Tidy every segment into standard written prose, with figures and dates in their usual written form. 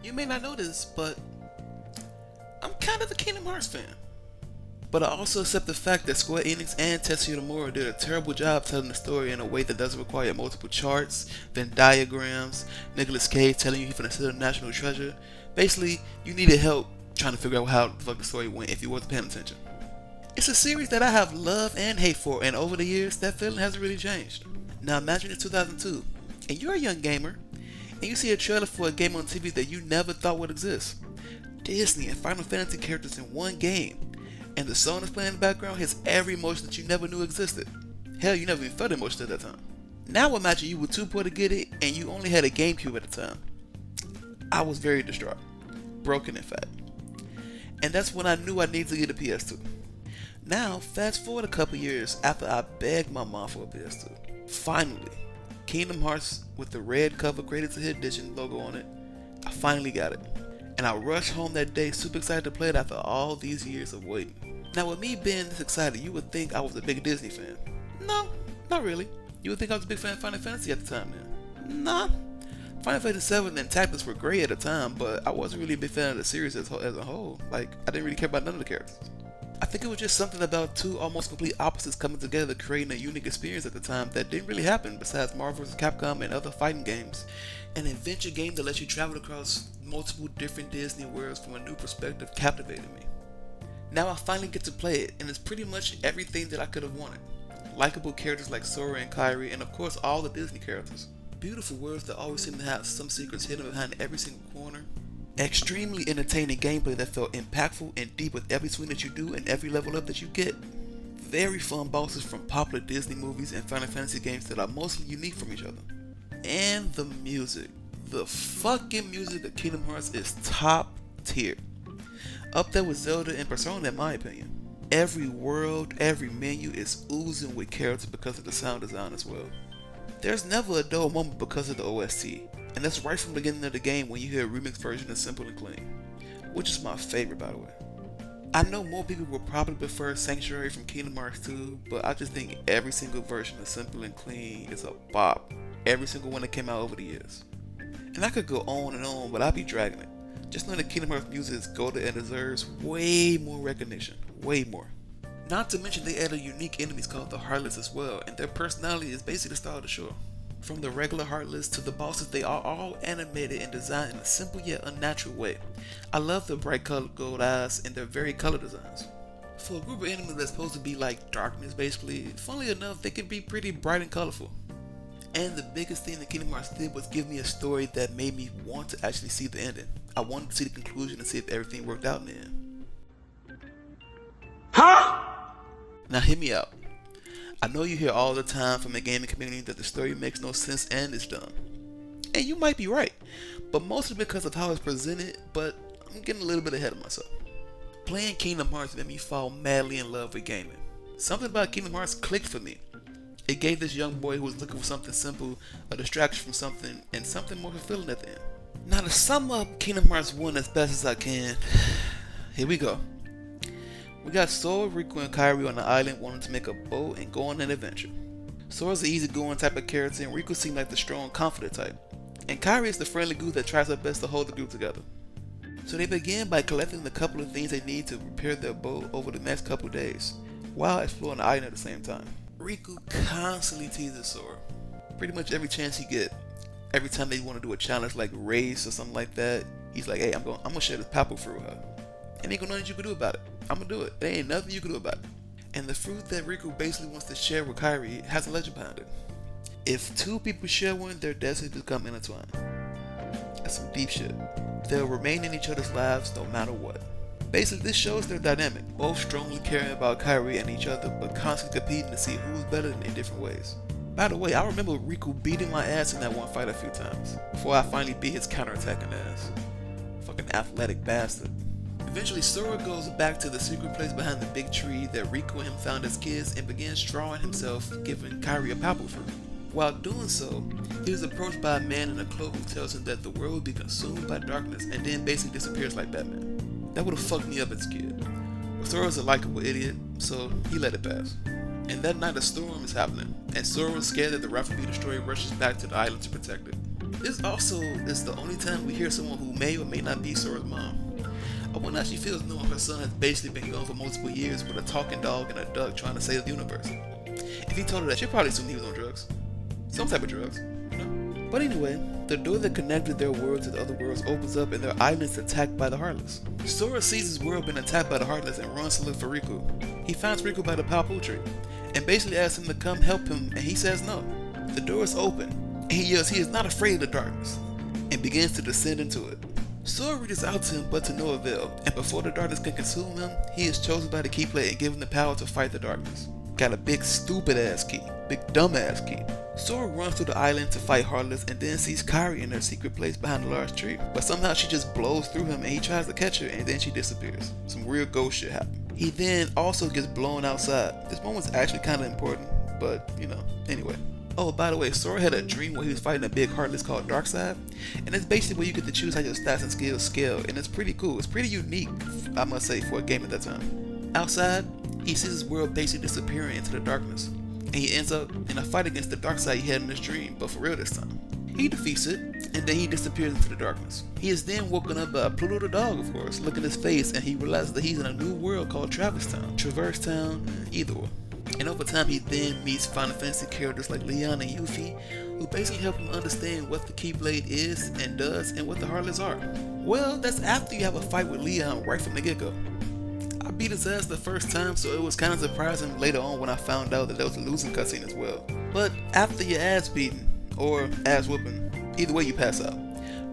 You may not know this, but I'm kind of a Kingdom Hearts fan. But I also accept the fact that Square Enix and Tetsuya Nomura did a terrible job telling the story in a way that doesn't require multiple charts, Venn diagrams, Nicolas Cage telling you he finna steal a national treasure. Basically, you needed help trying to figure out how the fuck the story went if you wasn't paying attention. It's a series that I have love and hate for, and over the years, that feeling hasn't really changed. Now imagine it's 2002, and you're a young gamer, and you see a trailer for a game on TV that you never thought would exist. Disney and Final Fantasy characters in one game, and the song that's playing in the background has every emotion that you never knew existed. Hell, you never even felt emotion at that time. Now imagine you were too poor to get it, and you only had a GameCube at the time. I was very distraught. Broken, in fact. And that's when I knew I needed to get a PS2. Now, fast forward a couple years after I begged my mom for a PS2. Finally, Kingdom Hearts with the red cover Greatest Hit Edition logo on it, I finally got it. And I rushed home that day super excited to play it after all these years of waiting. Now with me being this excited, you would think I was a big Disney fan. No, not really. You would think I was a big fan of Final Fantasy at the time then. Nah. Final Fantasy 7 and Tactics were great at the time, but I wasn't really a big fan of the series as a whole. Like, I didn't really care about none of the characters. I think it was just something about two almost complete opposites coming together creating a unique experience at the time that didn't really happen besides Marvel vs. Capcom and other fighting games. An adventure game that lets you travel across multiple different Disney worlds from a new perspective captivated me. Now I finally get to play it, and it's pretty much everything that I could have wanted. Likeable characters like Sora and Kairi, and of course all the Disney characters. Beautiful worlds that always seem to have some secrets hidden behind every single corner. Extremely entertaining gameplay that felt impactful and deep with every swing that you do and every level up that you get. Very fun bosses from popular Disney movies and Final Fantasy games that are mostly unique from each other. And the music. The fucking music of Kingdom Hearts is top tier. Up there with Zelda and Persona in my opinion. Every world, every menu is oozing with character because of the sound design as well. There's never a dull moment because of the OST. And that's right from the beginning of the game when you hear a remixed version of Simple and Clean, which is my favorite by the way. I know more people will probably prefer Sanctuary from Kingdom Hearts 2, but I just think every single version of Simple and Clean is a bop. Every single one that came out over the years. And I could go on and on, but I'd be dragging it. Just knowing that Kingdom Hearts music is golden and deserves way more recognition. Way more. Not to mention they added unique enemies called the Heartless as well, and their personality is basically the star of the show. From the regular Heartless to the bosses, they are all animated and designed in a simple yet unnatural way. I love the bright colored gold eyes and their very color designs. For a group of enemies that's supposed to be like darkness basically, funnily enough they can be pretty bright and colorful. And the biggest thing that Kingdom Hearts did was give me a story that made me want to actually see the ending. I wanted to see the conclusion and see if everything worked out in the end. Huh? Now hear me out. I know you hear all the time from the gaming community that the story makes no sense and is dumb. And you might be right, but mostly because of how it's presented, but I'm getting a little bit ahead of myself. Playing Kingdom Hearts made me fall madly in love with gaming. Something about Kingdom Hearts clicked for me. It gave this young boy who was looking for something simple a distraction from something and something more fulfilling at the end. Now to sum up Kingdom Hearts 1 as best as I can, here we go. We got Sora, Riku, and Kairi on the island wanting to make a boat and go on an adventure. Sora's the easygoing type of character and Riku seemed like the strong, confident type. And Kairi is the friendly goo that tries her best to hold the group together. So they begin by collecting the couple of things they need to repair their boat over the next couple days, while exploring the island at the same time. Riku constantly teases Sora. Pretty much every chance he get. Every time they want to do a challenge like race or something like that, he's like, hey, I'm gonna share this apple fruit with her. And ain't gonna nothing you can do about it. I'm gonna do it. There ain't nothing you can do about it. And the fruit that Riku basically wants to share with Kairi has a legend behind it. If two people share one, their destinies become intertwined. That's some deep shit. They'll remain in each other's lives no matter what. Basically, this shows their dynamic, both strongly caring about Kairi and each other, but constantly competing to see who's better in different ways. By the way, I remember Riku beating my ass in that one fight a few times, before I finally beat his counterattacking ass. Fucking athletic bastard. Eventually, Sora goes back to the secret place behind the big tree that Riku and him found as kids and begins drawing himself, giving Kairi a apple fruit. While doing so, he is approached by a man in a cloak who tells him that the world will be consumed by darkness and then basically disappears like Batman. That would have fucked me up as a kid. But Sora's a likable idiot, so he let it pass. And that night a storm is happening, and Sora, scared that the raft will be destroyed, rushes back to the island to protect it. This also is the only time we hear someone who may or may not be Sora's mom. I wonder how she feels knowing her son has basically been gone for multiple years with a talking dog and a duck trying to save the universe. If he told her that, she'd probably assume he was on drugs. Some type of drugs, you know? But anyway, the door that connected their world to the other worlds opens up and their island is attacked by the Heartless. Sora sees his world being attacked by the Heartless and runs to look for Riku. He finds Riku by the Papu tree and basically asks him to come help him, and he says no. The door is open and he yells he is not afraid of the darkness and begins to descend into it. Sora reaches out to him but to no avail, and before the darkness can consume him, he is chosen by the Keyblade and given the power to fight the darkness. Got a big stupid ass key, big dumb ass key. Sora runs through the island to fight Heartless and then sees Kairi in her secret place behind a large tree, but somehow she just blows through him and he tries to catch her and then she disappears. Some real ghost shit happens. He then also gets blown outside. This moment's actually kind of important, but you know, anyway. Oh, by the way, Sora had a dream where he was fighting a big Heartless called Darkseid, and it's basically where you get to choose how your stats and skills scale, and it's pretty cool. It's pretty unique, I must say, for a game at that time. Outside, he sees his world basically disappearing into the darkness, and he ends up in a fight against the Darkseid he had in his dream, but for real this time. He defeats it, and then he disappears into the darkness. He is then woken up by Pluto the dog, of course. Look at his face, and he realizes that he's in a new world called Traverse Town, either way. And over time, he then meets Final Fantasy characters like Leon and Yuffie, who basically help him understand what the Keyblade is and does and what the Heartless are. Well, that's after you have a fight with Leon right from the get-go. I beat his ass the first time, so it was kind of surprising later on when I found out that there was a losing cutscene as well. But after your ass beaten, or ass whooping, either way you pass out.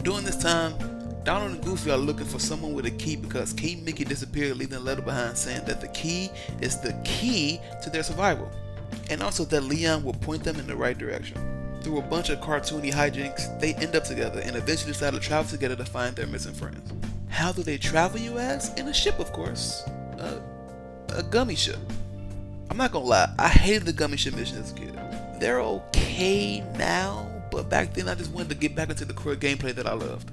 During this time, Donald and Goofy are looking for someone with a key because King Mickey disappeared, leaving a letter behind saying that the key is the key to their survival, and also that Leon will point them in the right direction. Through a bunch of cartoony hijinks, they end up together and eventually decide to travel together to find their missing friends. How do they travel, you ask? In a ship, of course. A gummy ship. I'm not gonna lie, I hated the gummy ship mission as a kid. They're okay now, but back then I just wanted to get back into the core gameplay that I loved.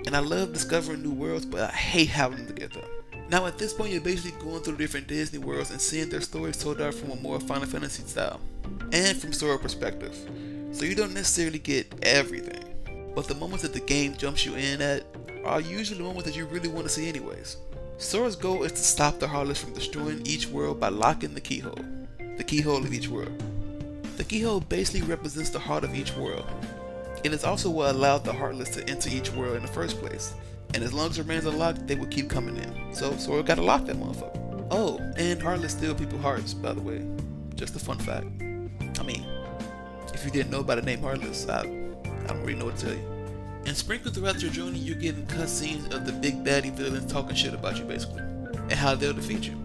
And I love discovering new worlds, but I hate having to get them. Now at this point, you're basically going through different Disney worlds and seeing their stories told out from a more Final Fantasy style, and from Sora perspective. So you don't necessarily get everything, but the moments that the game jumps you in at are usually the moments that you really want to see anyways. Sora's goal is to stop the Heartless from destroying each world by locking the keyhole of each world. The keyhole basically represents the heart of each world. It is also what allowed the Heartless to enter each world in the first place, and as long as it remains unlocked, they will keep coming in. So Sora gotta lock that motherfucker. Oh, and Heartless steal people's hearts, by the way. Just a fun fact. I mean, if you didn't know about the name Heartless, I don't really know what to tell you. And sprinkled throughout your journey, you're getting cutscenes of the big baddie villains talking shit about you basically, and how they'll defeat you.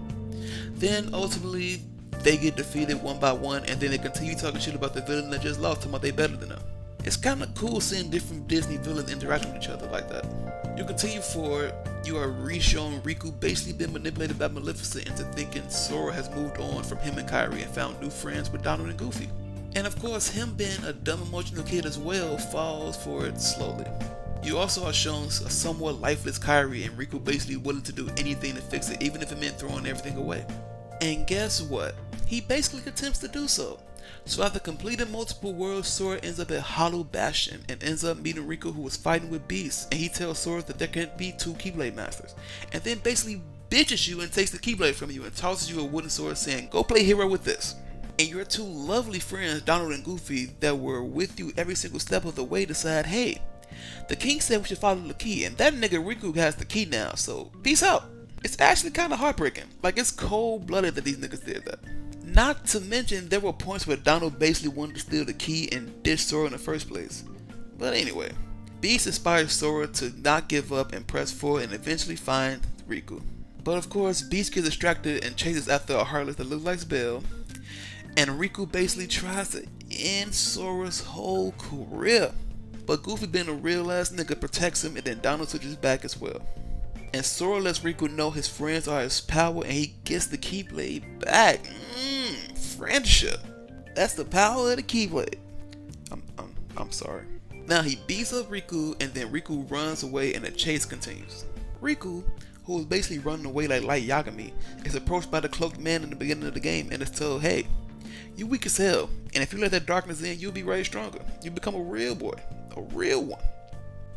Then ultimately, they get defeated one by one, and then they continue talking shit about the villain that just lost, talking about they better than them. It's kinda cool seeing different Disney villains interacting with each other like that. You continue forward, you are re-shown Riku basically been manipulated by Maleficent into thinking Sora has moved on from him and Kairi and found new friends with Donald and Goofy. And of course, him being a dumb emotional kid as well falls for it slowly. You also are shown a somewhat lifeless Kairi and Riku basically willing to do anything to fix it, even if it meant throwing everything away. And guess what? He basically attempts to do so. So after completing multiple worlds, Sora ends up at Hollow Bastion and ends up meeting Riku, who was fighting with Beast, and he tells Sora that there can't be two Keyblade Masters, and then basically bitches you and takes the Keyblade from you and tosses you a wooden sword saying, go play hero with this. And your two lovely friends, Donald and Goofy, that were with you every single step of the way decide, hey, the king said we should follow the key, and that nigga Riku has the key now, so peace out. It's actually kind of heartbreaking. Like, it's cold-blooded that these niggas did that. Not to mention, there were points where Donald basically wanted to steal the key and ditch Sora in the first place. But anyway, Beast inspires Sora to not give up and press forward and eventually find Riku. But of course, Beast gets distracted and chases after a Heartless that looks like Belle, and Riku basically tries to end Sora's whole career. But Goofy, being a real ass nigga, protects him, and then Donald switches back as well. And Sora lets Riku know his friends are his power, and he gets the Keyblade back. Friendship. That's the power of the Keyblade. I'm sorry. Now he beats up Riku, and then Riku runs away, and the chase continues. Riku, who was basically running away like Light Yagami, is approached by the cloaked man in the beginning of the game, and is told, hey, you weak as hell, and if you let that darkness in, you'll be way stronger. You become a real boy. a real one.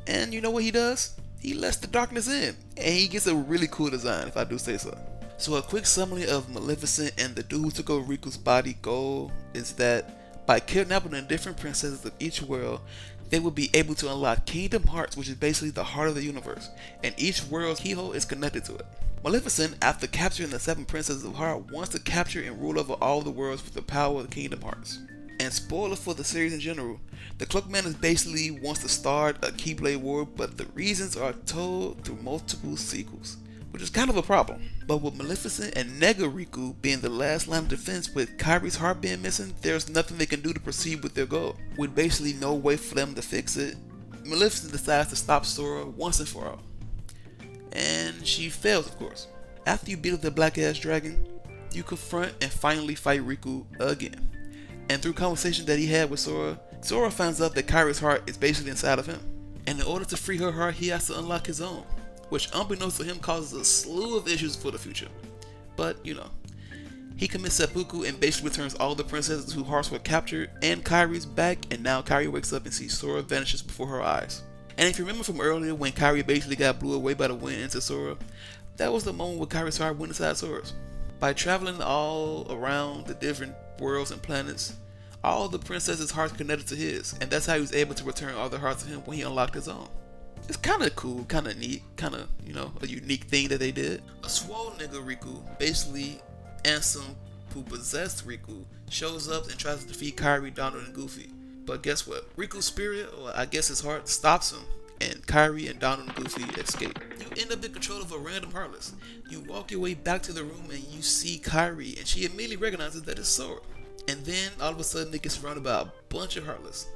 And you know what he does? He lets the darkness in, and he gets a really cool design, if I do say so. So a quick summary of Maleficent and the dude who took over Riku's body goal is that by kidnapping the different princesses of each world, they will be able to unlock Kingdom Hearts, which is basically the heart of the universe, and each world's keyhole is connected to it. Maleficent, after capturing the 7 princesses of Heart, wants to capture and rule over all the worlds with the power of the Kingdom Hearts. And spoiler for the series in general, the Cloakman is basically wants to start a Keyblade war, but the reasons are told through multiple sequels, which is kind of a problem. But with Maleficent and Nega Riku being the last line of defense, with Kairi's heart being missing, there's nothing they can do to proceed with their goal. With basically no way for them to fix it, Maleficent decides to stop Sora once and for all. And she fails, of course. After you beat up the black ass dragon, you confront and finally fight Riku again. And through conversation that he had with Sora, Sora finds out that Kairi's heart is basically inside of him. And in order to free her heart, he has to unlock his own, which unbeknownst to him causes a slew of issues for the future. But, you know, he commits seppuku and basically returns all the princesses whose hearts were captured and Kairi's back, and now Kairi wakes up and sees Sora vanishes before her eyes. And if you remember from earlier when Kairi basically got blew away by the wind into Sora, that was the moment where Kairi's heart went inside Sora's. By traveling all around the different worlds and planets, all the princesses' hearts connected to his, and that's how he was able to return all their hearts to him when he unlocked his own. It's kind of cool, kind of neat, kind of, you know, a unique thing that they did. A swole nigga Riku, basically Ansem, who possessed Riku, shows up and tries to defeat Kairi, Donald, and Goofy. But guess what? Riku's spirit, or I guess his heart, stops him, and Kairi and Donald and Goofy escape. You end up in control of a random Heartless. You walk your way back to the room and you see Kairi, and she immediately recognizes that it's Sora. And then all of a sudden they get surrounded by a bunch of Heartless.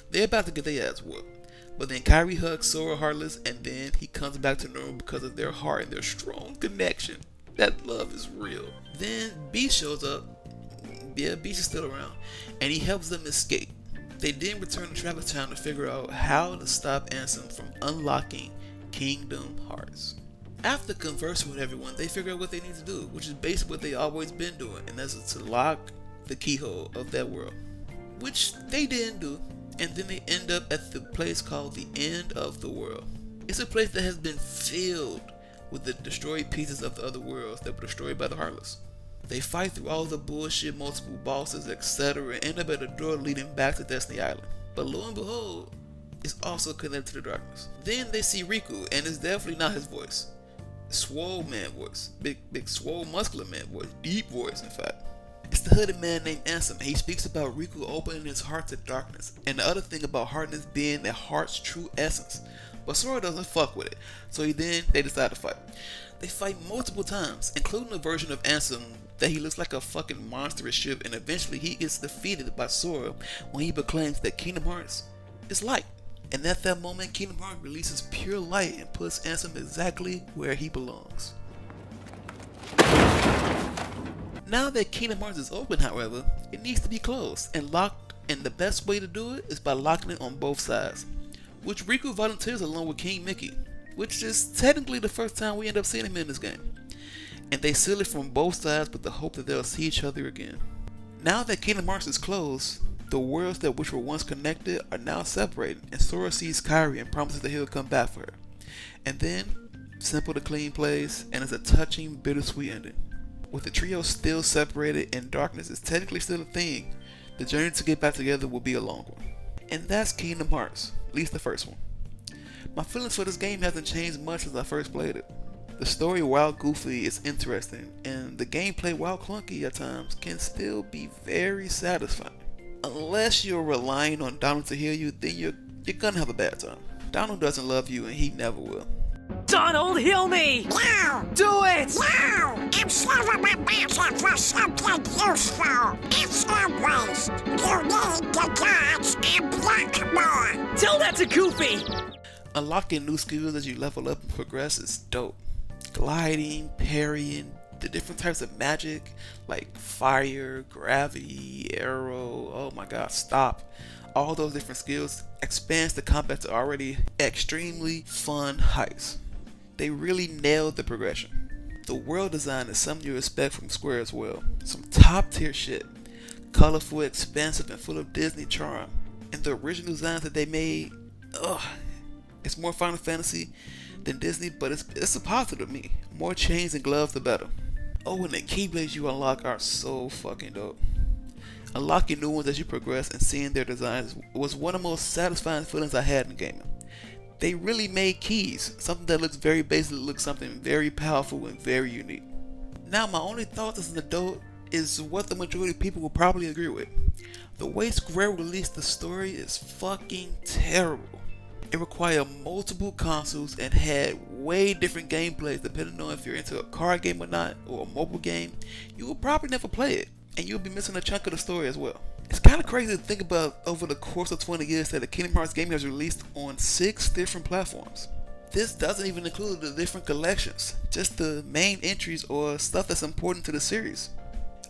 They're about to get their ass whooped. But then Kairi hugs Sora Heartless, and then he comes back to normal because of their heart and their strong connection. That love is real. Then Beast shows up. Yeah, Beast is still around, and he helps them escape. They then return to Travis Town to figure out how to stop Ansem from unlocking Kingdom Hearts. After conversing with everyone, they figure out what they need to do, which is basically what they always been doing, and that's to lock the keyhole of that world, which they didn't do. And then they end up at the place called the End of the World. It's a place that has been filled with the destroyed pieces of the other worlds that were destroyed by the Heartless. They fight through all the bullshit, multiple bosses, etc., and end up at a door leading back to Destiny Island. But lo and behold, it's also connected to the darkness. Then they see Riku, and it's definitely not his voice. Swole man voice. Big swole muscular man voice. Deep voice, in fact. It's the hooded man named Ansem. He speaks about Riku opening his heart to darkness, and the other thing about hardness being the heart's true essence. But Sora doesn't fuck with it, so they decide to fight. They fight multiple times, including a version of Ansem that he looks like a fucking monstrous ship, and eventually he gets defeated by Sora when he proclaims that Kingdom Hearts is light. And at that moment, Kingdom Hearts releases pure light and puts Ansem exactly where he belongs. Now that Kingdom Hearts is open, however, it needs to be closed and locked, and the best way to do it is by locking it on both sides, which Riku volunteers along with King Mickey, which is technically the first time we end up seeing him in this game. And they seal it from both sides with the hope that they'll see each other again. Now that Kingdom Hearts is closed, the worlds that which were once connected are now separated, and Sora sees Kairi and promises that he'll come back for her. And then, simple to clean plays, and it's a touching, bittersweet ending. With the trio still separated and darkness is technically still a thing, the journey to get back together will be a long one. And that's Kingdom Hearts, at least the first one. My feelings for this game hasn't changed much since I first played it. The story, while goofy, is interesting, and the gameplay, while clunky at times, can still be very satisfying. Unless you're relying on Donald to heal you, then you're gonna have a bad time. Donald doesn't love you, and he never will. Donald, heal me! No! Do it! No! I'm saving my magic for something useful. It's no waste. You need to dodge and block more. Tell that to Goofy! Unlocking new skills as you level up and progress is dope. Gliding, parrying, the different types of magic like fire, gravity, arrow, oh my god, stop. All those different skills expands the combat to already extremely fun heights. They really nailed the progression. The world design is something you expect from Square as well. Some top tier shit. Colorful, expansive, and full of Disney charm. And the original designs that they made, ugh, it's more Final Fantasy than Disney, but it's a positive to me. More chains and gloves, the better. Oh, and the Keyblades you unlock are so fucking dope. Unlocking new ones as you progress and seeing their designs was one of the most satisfying feelings I had in gaming. They really made keys, something that looks very basic, looks something very powerful and very unique. Now my only thoughts as an adult is what the majority of people will probably agree with. The way Square released the story is fucking terrible. It required multiple consoles and had way different gameplays depending on if you're into a card game or not, or a mobile game. You will probably never play it, and you'll be missing a chunk of the story as well. It's kind of crazy to think about over the course of 20 years that the Kingdom Hearts game has released on 6 different platforms. This doesn't even include the different collections, just the main entries or stuff that's important to the series.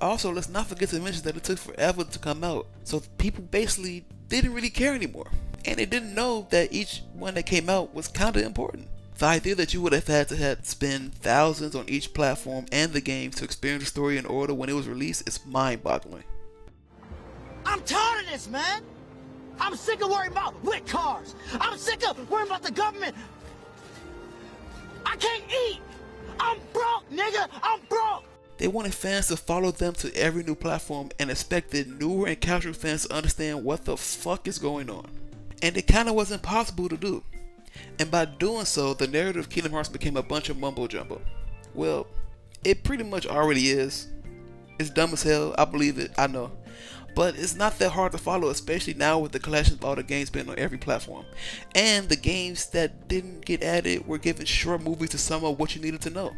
Also, let's not forget to mention that it took forever to come out, so people basically didn't really care anymore. And they didn't know that each one that came out was kinda important. The idea that you would have had to spend thousands on each platform and the game to experience the story in order when it was released is mind-boggling. I'm tired of this, man. I'm sick of worrying about lit cars. I'm sick of worrying about the government. I can't eat. I'm broke, nigga. I'm broke. They wanted fans to follow them to every new platform and expected newer and casual fans to understand what the fuck is going on. And it kinda was impossible to do. And by doing so, the narrative of Kingdom Hearts became a bunch of mumbo jumbo. Well, it pretty much already is. It's dumb as hell, I believe it, I know. But it's not that hard to follow, especially now with the collection of all the games being on every platform. And the games that didn't get added were given short movies to sum up what you needed to know.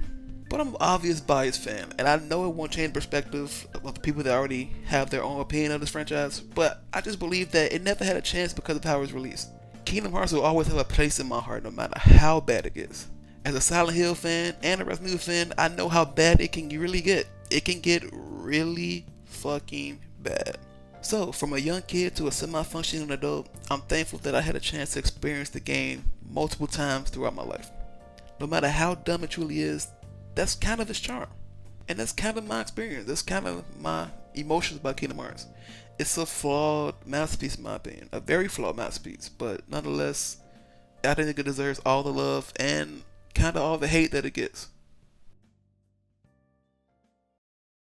But I'm an obvious bias fan, and I know it won't change perspective of the people that already have their own opinion of this franchise, but I just believe that it never had a chance because of how it was released. Kingdom Hearts will always have a place in my heart no matter how bad it gets. As a Silent Hill fan and a Resident Evil fan, I know how bad it can really get. It can get really fucking bad. So, from a young kid to a semi-functioning adult, I'm thankful that I had a chance to experience the game multiple times throughout my life. No matter how dumb it truly is, that's kind of its charm. And that's kind of my experience. That's kind of my emotions about Kingdom Hearts. It's a flawed masterpiece in my opinion. A very flawed masterpiece. But nonetheless, I think it deserves all the love and kind of all the hate that it gets.